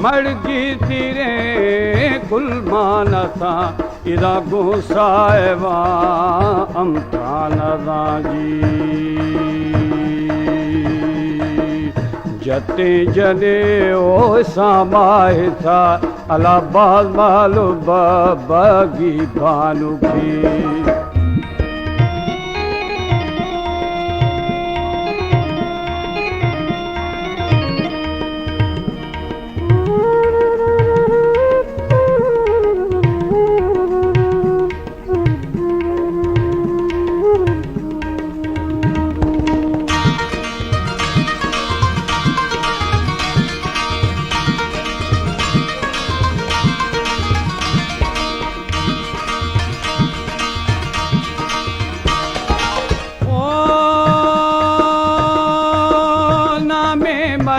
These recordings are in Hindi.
मड़गी तिरे कुलमानसा इदा गुसाएवा अमतानदा जी जते जने ओ सामाए था अला बाल मालू बगी भानु की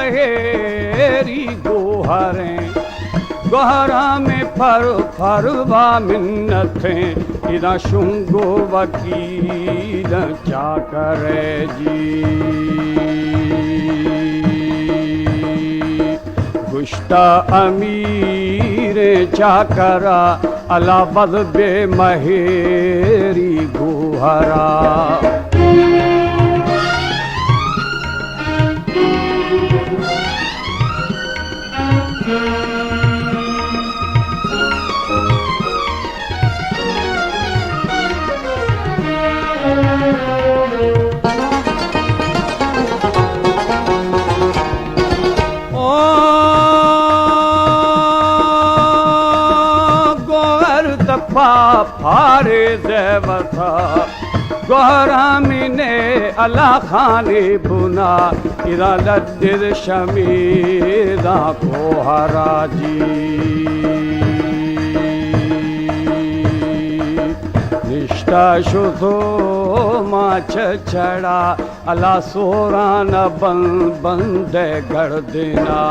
महेरी गोहरा में फरवा मिन्नतें इदा शुंगो वकील क्या करे जी गुश्ता अमीर चाकरा अलावद बे महेरी गोहरा फारे देवता गोहरा मिने अला खाने बुना इरा लद्दिर शमीदा को हराजी निष्ठा शुद्धो माच छड़ा अला सोरान बंदे कर देना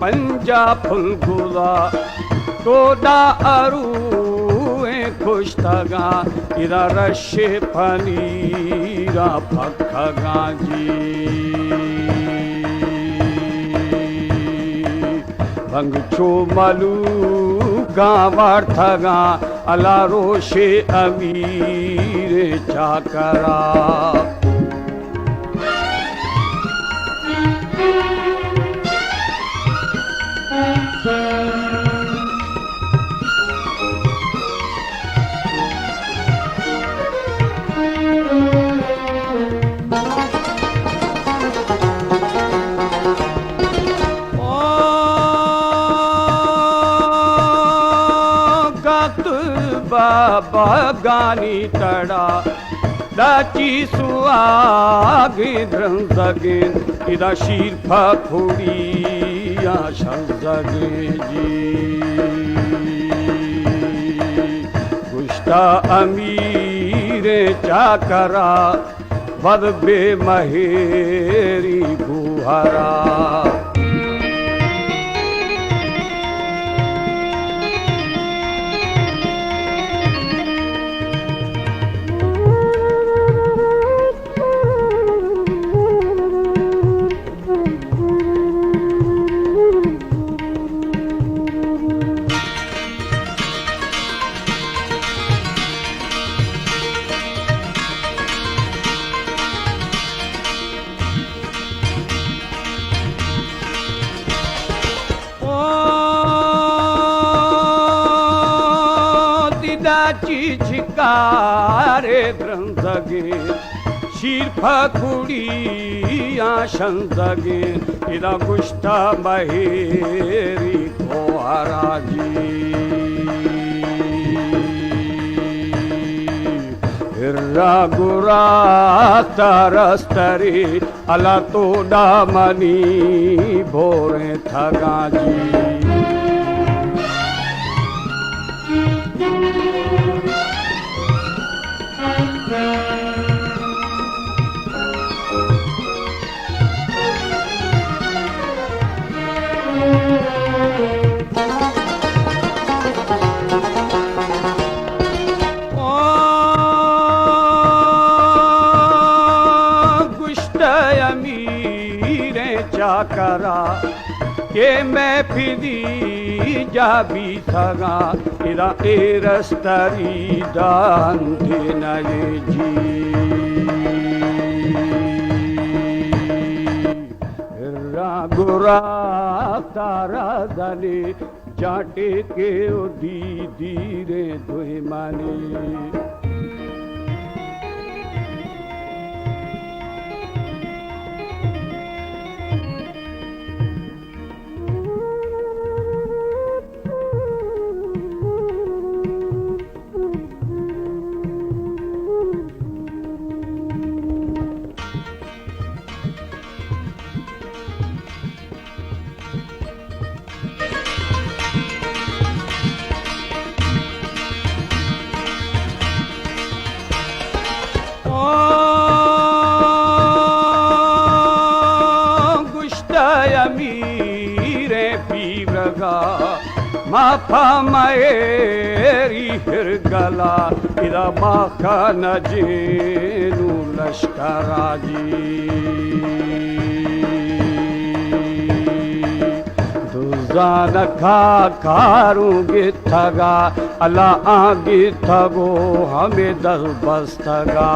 पंजा फुलगुला तोड़ा अरुए खुश थगा इरा रशे पनीरा पखगा जी भंग छो मलू गावार थगा अला रोशे अमीर चाकरा बागानी तड़ा दाची सुआगे द्रंजगेन इदा शीर फखुड़ी या शंजगे जी गुश्ता अमीर चाकरा बद बे महेरी गुहरा छिकारे drânzăghin Șir făcurii așânzăghin Ida gușta maheri koharagi Irra gura tarastari Ala to damani bore thagaji करा के मैं फिरी जा भी थगा इरा एरस्तरी दांधे नये जी गुरा तारा दले जाटे के दी धीरे धोए माने Mafa maeri hirgala ida maka najenu lashkaraji Duzana ka karungi thaga ala agi thago hame das bastaga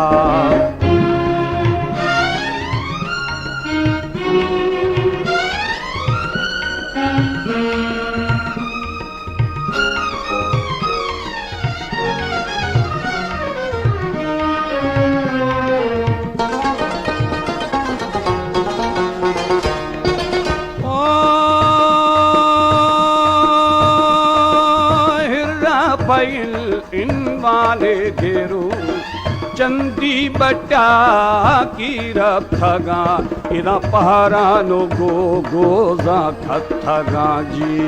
घेरो चंदी बट्टा की रखगा इरा पहरानो गो गोजा खथगा जी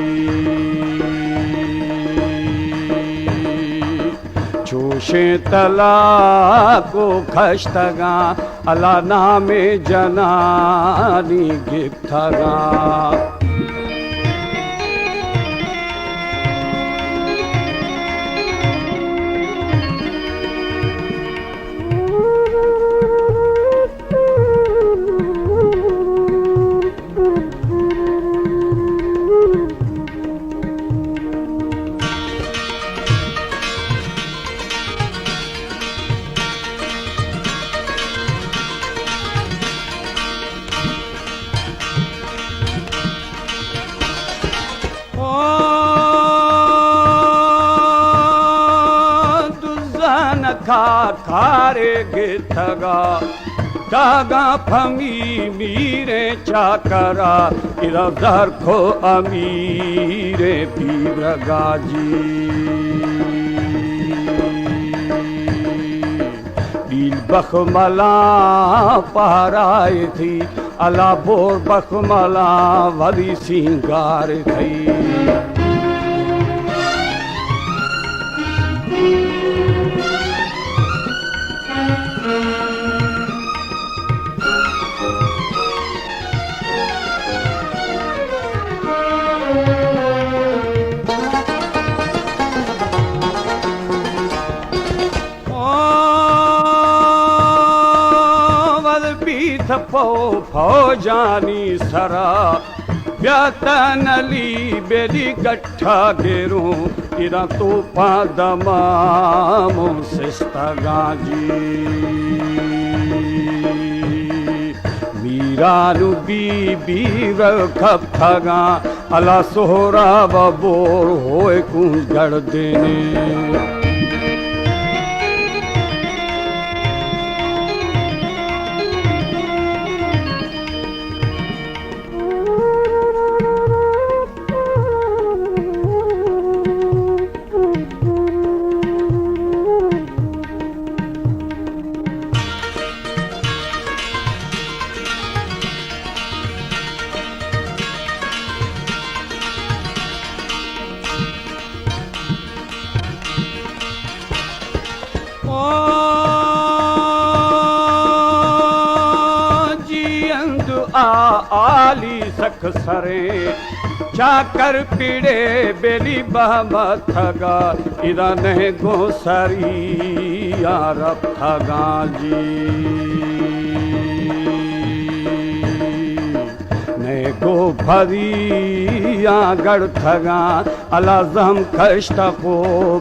चोशे तला को खश्तगा अला नामे जनानी गिथगा खारे गिथगा दागा फमी मीरे चाकरा इधर खो अमीरे बीरगाजी दिल बखमला पहराए थी अला बोर बखमला वली सिंगार थी फौजानी सरा व्यातनली बेली गट्ठा गेरू इरा तोपा दमामो सिस्तगाजी मीरानु बीबी रखगा अला सोहरा बबोर होए कुछ गड़ देने आली सख सरे चाकर पीड़े बेली बहमत थगा इरा नहीं गो सरी यारब थगा जी ने गो भरी गढ़ थगा अलाजम कष्ट को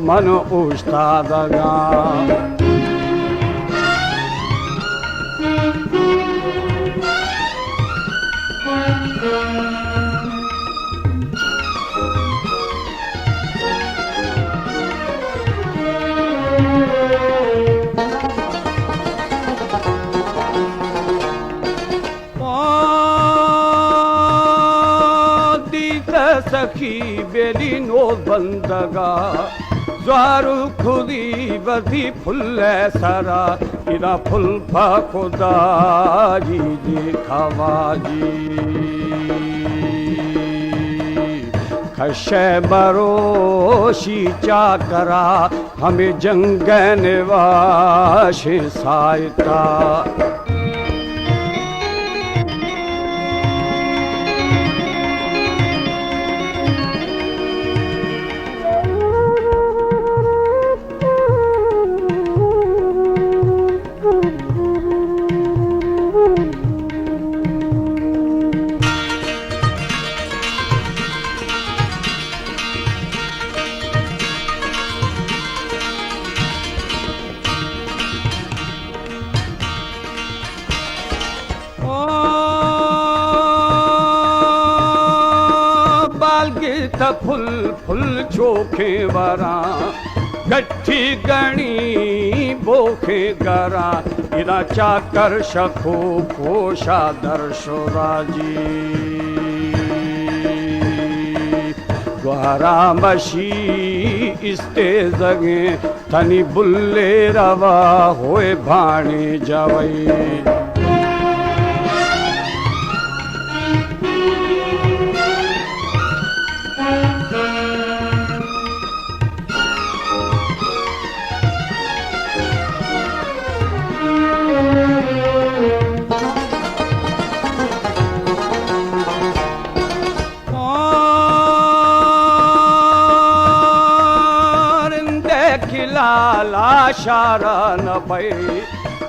मन उस्तादगा सखी बेली नो बंदगा ज़ारू खुदी बधी फुल सरा इरा फुल फा खुदा जी दिखावा जी खशे बरोशी चाकरा हमें जंगन वाश सायता फुल फुल चोखे वरा गठी गणी बोखे गरा इरा चाकर शखो पोशा दर्शोराजी द्वारा मशी इस्ते जगे तनी बुल्ले रवा होए भाणे जवई शारा न भई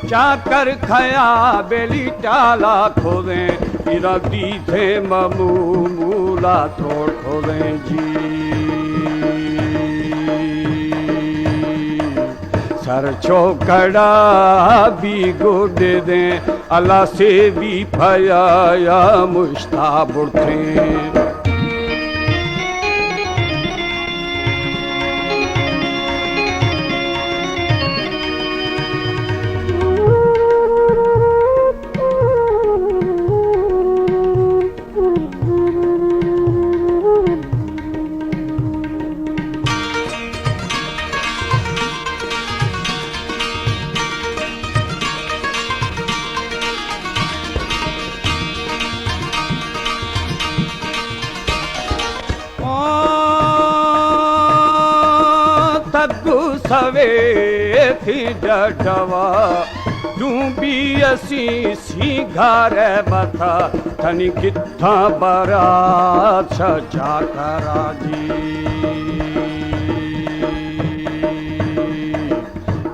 चाकर खया बेली टाला खोदे इरा दीधे ममू मूला तोड़ खोदे जी सर चौकड़ा भी गुडे दे अल्लाह से भी फया या मुश्ता बुढ़े सवे थी डवा डूबी असी सी घर बथा थनी किथा बरा छा करा जी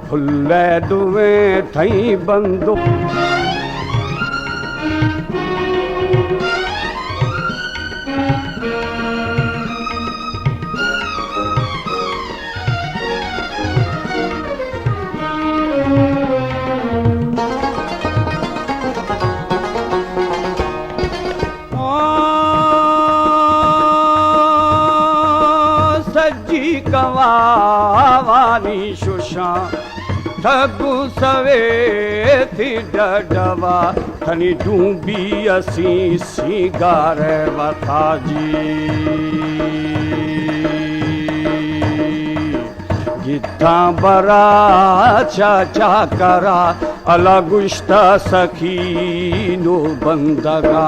फुल्ले दुवे थई बंदो कवानी शुशा ठगु सवे थी डवा थनी डूबी असी सी गार वथा जी गिद्धा बरा चाचा करा अला गुश्ता सखी नो बंदगा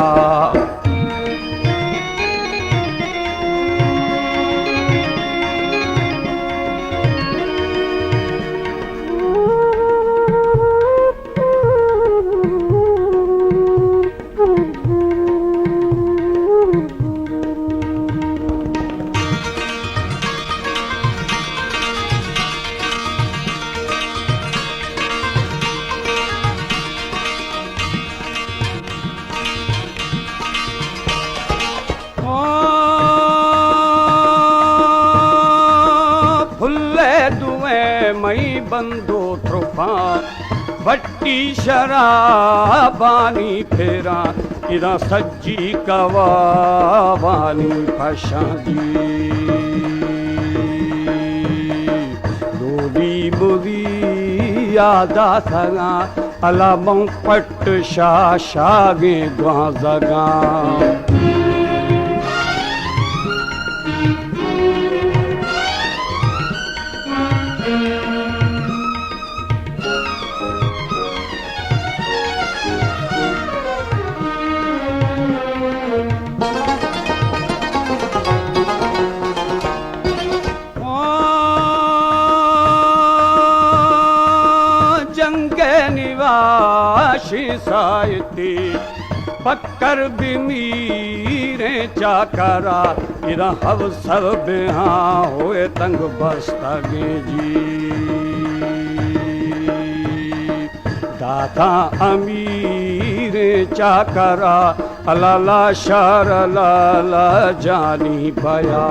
बंदो त्रुफा भट्टी शराबानी फेरा इदा सज्जी कवाबानी फशा जी डोली बुरी यादा सगा अला पट शागे द्वाजगा सायती पक्कर बिमीरे चाकरा इरा हव सब बिहा होए तंग बस्तगे जी दाता अमीरे चाकरा अलाला शार लाला जानी बया